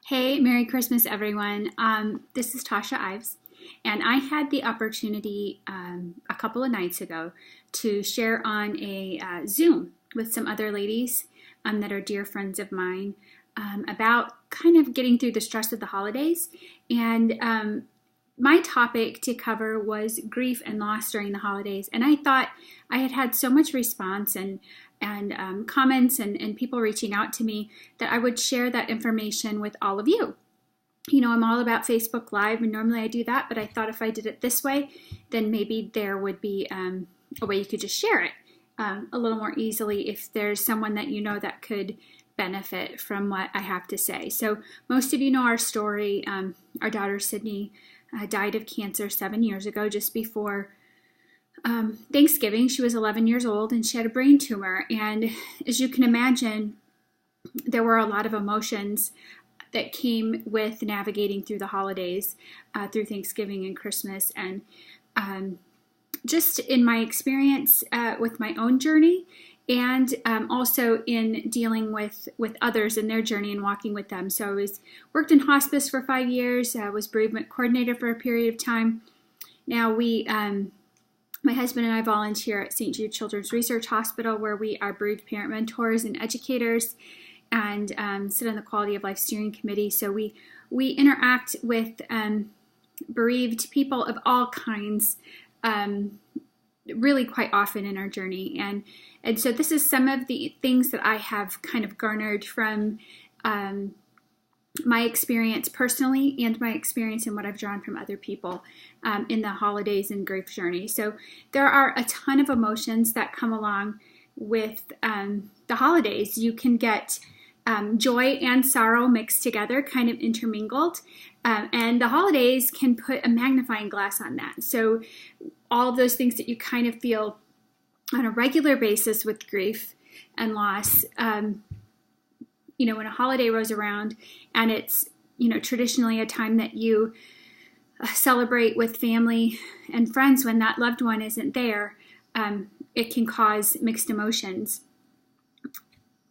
Hey, Merry Christmas, everyone. This is Tasha Ives, and I had the opportunity a couple of nights ago to share on a Zoom with some other ladies that are dear friends of mine about kind of getting through the stress of the holidays. And my topic to cover was grief and loss during the holidays. And I thought I had had so much response and comments and people reaching out to me that I would share that information with all of you. You know, I'm all about Facebook Live, and normally I do that, but I thought if I did it this way, then maybe there would be a way you could just share it a little more easily if there's someone that you know that could benefit from what I have to say. So most of you know our story. Our daughter Sydney died of cancer 7 years ago, just before Thanksgiving. She was 11 years old and she had a brain tumor. And as you can imagine, there were a lot of emotions that came with navigating through the holidays, through Thanksgiving and Christmas. And just in my experience with my own journey, and also in dealing with others in their journey and walking with them. So I worked in hospice for 5 years, was bereavement coordinator for a period of time. Now my husband and I volunteer at St. Jude Children's Research Hospital, where we are bereaved parent mentors and educators, and sit on the Quality of Life Steering Committee. So we interact with bereaved people of all kinds, really quite often in our journey. And so this is some of the things that I have kind of garnered from my experience personally and my experience and what I've drawn from other people in the holidays and grief journey. So there are a ton of emotions that come along with the holidays. You can get joy and sorrow mixed together, kind of intermingled. And the holidays can put a magnifying glass on that. So all of those things that you kind of feel on a regular basis with grief and loss, you know, when a holiday rolls around and it's, you know, traditionally a time that you celebrate with family and friends, when that loved one isn't there, it can cause mixed emotions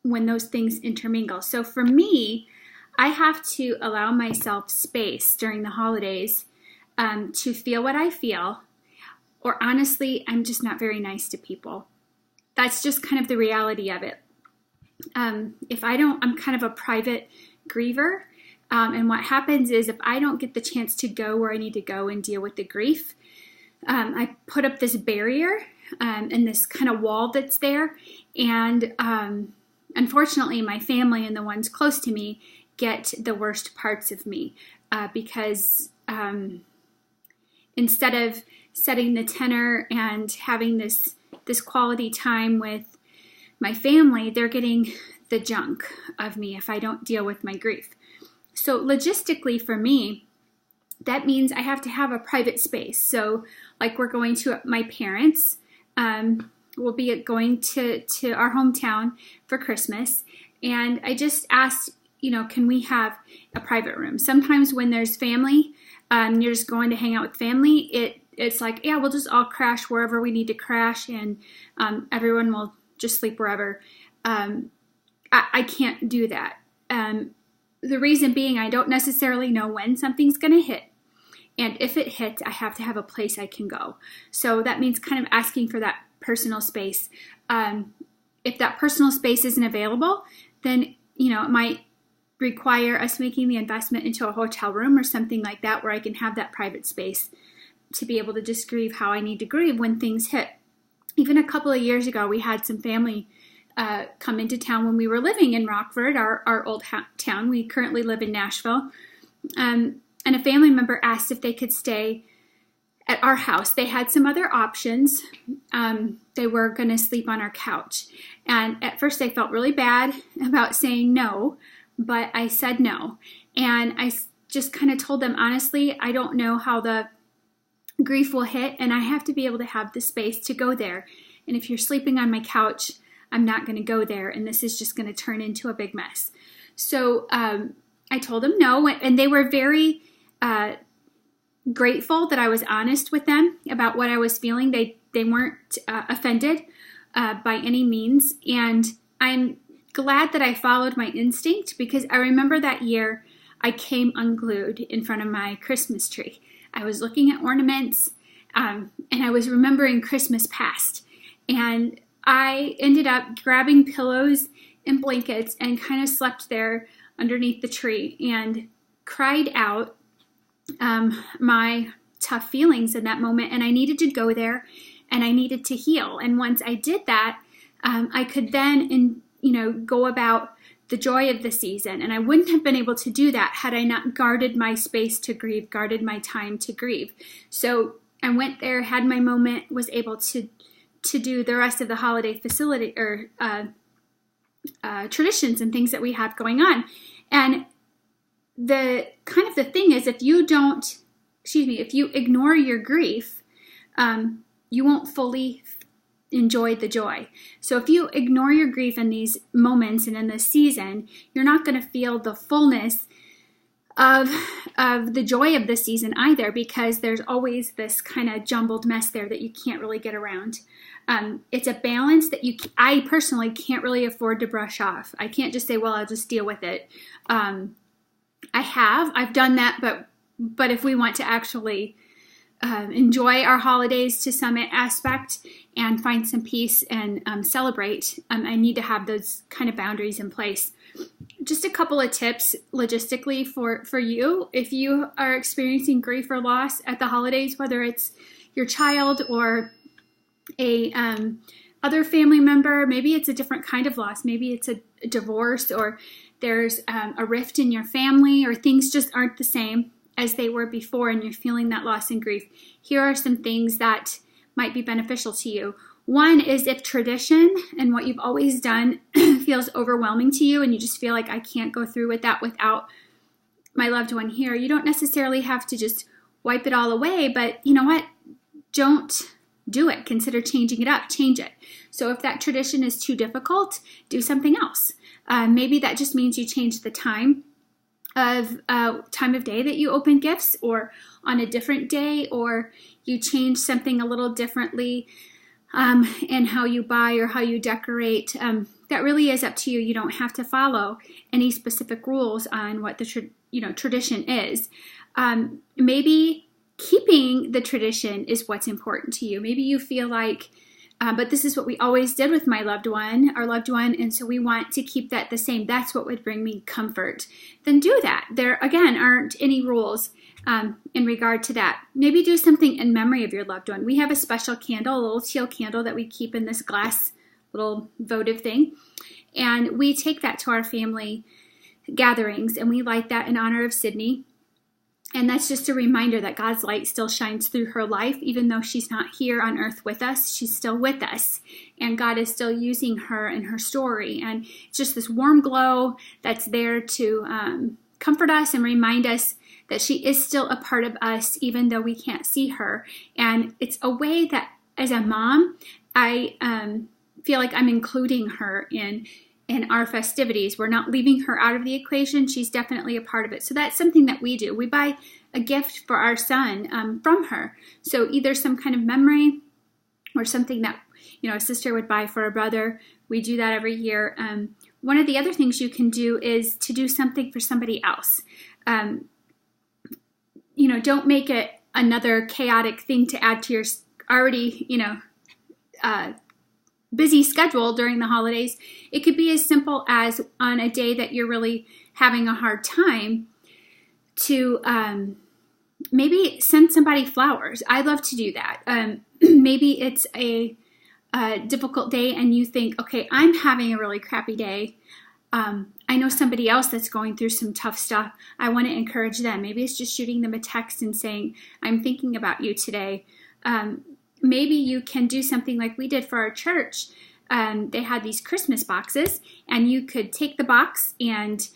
when those things intermingle. So for me, I have to allow myself space during the holidays to feel what I feel, or honestly, I'm just not very nice to people. That's just kind of the reality of it. If I don't, I'm kind of a private griever. And what happens is if I don't get the chance to go where I need to go and deal with the grief, I put up this barrier and this kind of wall that's there. And unfortunately, my family and the ones close to me get the worst parts of me because instead of setting the tenor and having this quality time with my family, they're getting the junk of me if I don't deal with my grief. So logistically for me, that means I have to have a private space. So like we're going to my parents, we'll be going to our hometown for Christmas. And I just asked, you know, can we have a private room? Sometimes when there's family, you're just going to hang out with family, it's like, yeah, we'll just all crash wherever we need to crash, and everyone will just sleep wherever. I can't do that. The reason being, I don't necessarily know when something's going to hit. And if it hits, I have to have a place I can go. So that means kind of asking for that personal space. If that personal space isn't available, then, you know, it might require us making the investment into a hotel room or something like that, where I can have that private space to be able to just grieve how I need to grieve when things hit. Even a couple of years ago, we had some family come into town when we were living in Rockford, our old town. We currently live in Nashville. And a family member asked if they could stay at our house. They had some other options. They were going to sleep on our couch. And at first I felt really bad about saying no, but I said no. And I just kind of told them, honestly, I don't know how the grief will hit, and I have to be able to have the space to go there. And if you're sleeping on my couch, I'm not going to go there, and this is just going to turn into a big mess. So I told them no, and they were very grateful that I was honest with them about what I was feeling. They weren't offended by any means, and I'm glad that I followed my instinct, because I remember that year I came unglued in front of my Christmas tree. I was looking at ornaments, and I was remembering Christmas past. And I ended up grabbing pillows and blankets and kind of slept there underneath the tree and cried out my tough feelings in that moment. And I needed to go there and I needed to heal. And once I did that, I could then, go about the joy of the season. And I wouldn't have been able to do that had I not guarded my space to grieve, guarded my time to grieve. So I went there, had my moment, was able to do the rest of the holiday facility or traditions and things that we have going on. And the thing is, if you ignore your grief, you won't fully enjoy the joy. So if you ignore your grief in these moments and in this season, you're not going to feel the fullness of the joy of the season either, because there's always this kind of jumbled mess there that you can't really get around. It's a balance that I personally can't really afford to brush off. I can't just say, well, I'll just deal with it. I've done that, but if we want to actually enjoy our holidays to some aspect and find some peace and celebrate, I need to have those kind of boundaries in place. Just a couple of tips logistically for you if you are experiencing grief or loss at the holidays, whether it's your child or a other family member. Maybe it's a different kind of loss. Maybe it's a divorce, or there's a rift in your family, or things just aren't the same as they were before and you're feeling that loss and grief. Here are some things that might be beneficial to you. One is if tradition and what you've always done feels overwhelming to you and you just feel like, I can't go through with that without my loved one here. You don't necessarily have to just wipe it all away, but you know what? Don't do it. Consider changing it up. Change it. So if that tradition is too difficult, do something else. Maybe that just means you change the time of day that you open gifts, or on a different day, or you change something a little differently in how you buy or how you decorate. That really is up to you. You don't have to follow any specific rules on what the tradition is. Maybe keeping the tradition is what's important to you. Maybe you feel like, but this is what we always did with our loved one, and so we want to keep that the same. That's what would bring me comfort. Then do that. There, again, aren't any rules in regard to that. Maybe do something in memory of your loved one. We have a special candle, a little teal candle that we keep in this glass little votive thing, and we take that to our family gatherings, and we light that in honor of Sydney. And that's just a reminder that God's light still shines through her life. Even though she's not here on earth with us, she's still with us. And God is still using her and her story. And it's just this warm glow that's there to comfort us and remind us that she is still a part of us, even though we can't see her. And it's a way that, as a mom, I feel like I'm including her in our festivities. We're not leaving her out of the equation. She's definitely a part of it. So that's something that we do. We buy a gift for our son from her. So either some kind of memory or something that, a sister would buy for a brother. We do that every year. One of the other things you can do is to do something for somebody else. Don't make it another chaotic thing to add to your already, busy schedule during the holidays. It could be as simple as, on a day that you're really having a hard time, to maybe send somebody flowers. I love to do that. Maybe it's a difficult day and you think, okay, I'm having a really crappy day. I know somebody else that's going through some tough stuff. I want to encourage them. Maybe it's just shooting them a text and saying, I'm thinking about you today. Maybe you can do something like we did for our church. They had these Christmas boxes, and you could take the box and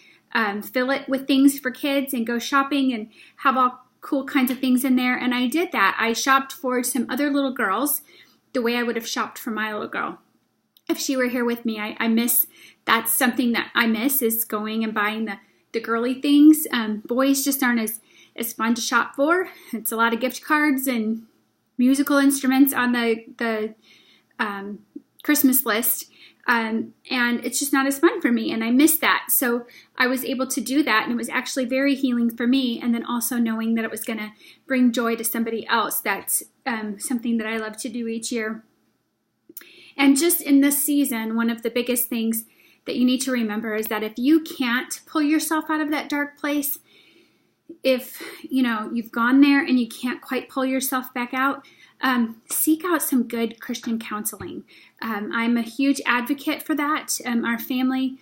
fill it with things for kids and go shopping and have all cool kinds of things in there. And I did that. I shopped for some other little girls the way I would have shopped for my little girl if she were here with me. I miss, that's something that I miss, is going and buying the girly things. Boys just aren't as fun to shop for. It's a lot of gift cards and musical instruments on the Christmas list. And it's just not as fun for me, and I miss that. So I was able to do that, and it was actually very healing for me, and then also knowing that it was going to bring joy to somebody else. That's something that I love to do each year. And just in this season, one of the biggest things that you need to remember is that if you can't pull yourself out of that dark place, if you've gone there and you can't quite pull yourself back out, seek out some good Christian counseling. I'm a huge advocate for that. Our family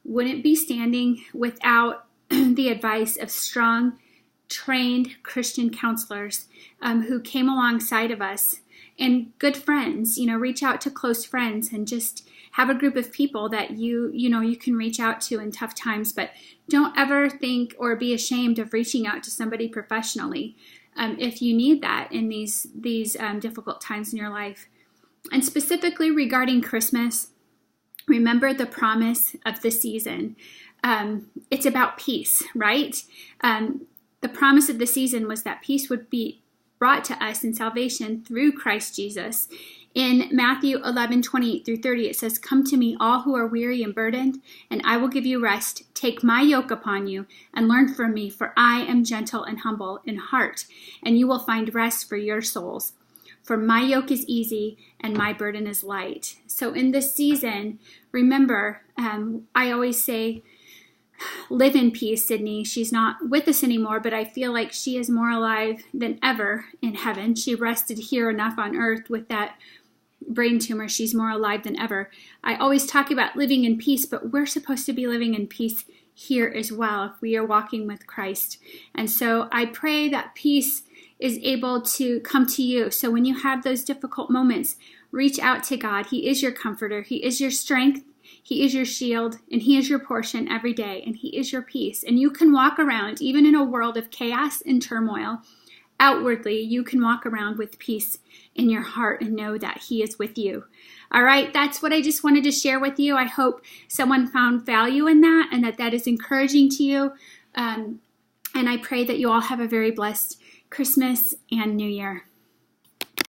wouldn't be standing without the advice of strong, trained Christian counselors who came alongside of us, and good friends. Reach out to close friends and just have a group of people that you can reach out to in tough times. But don't ever think or be ashamed of reaching out to somebody professionally if you need that in these difficult times in your life. And specifically regarding Christmas, remember the promise of the season. It's about peace, right? The promise of the season was that peace would be brought to us in salvation through Christ Jesus. In Matthew 11:28-30, it says, "Come to me, all who are weary and burdened, and I will give you rest. Take my yoke upon you and learn from me, for I am gentle and humble in heart, and you will find rest for your souls. For my yoke is easy and my burden is light." So in this season, remember, I always say, live in peace, Sydney. She's not with us anymore, but I feel like she is more alive than ever in heaven. She rested here enough on earth with that brain tumor. She's more alive than ever. I always talk about living in peace, but we're supposed to be living in peace here as well if we are walking with Christ. And so I pray that peace is able to come to you. So when you have those difficult moments, reach out to God. He is your comforter. He is your strength. He is your shield, and He is your portion every day, and He is your peace. And you can walk around, even in a world of chaos and turmoil, outwardly, you can walk around with peace in your heart and know that He is with you. All right, that's what I just wanted to share with you. I hope someone found value in that and that is encouraging to you. And I pray that you all have a very blessed Christmas and New Year.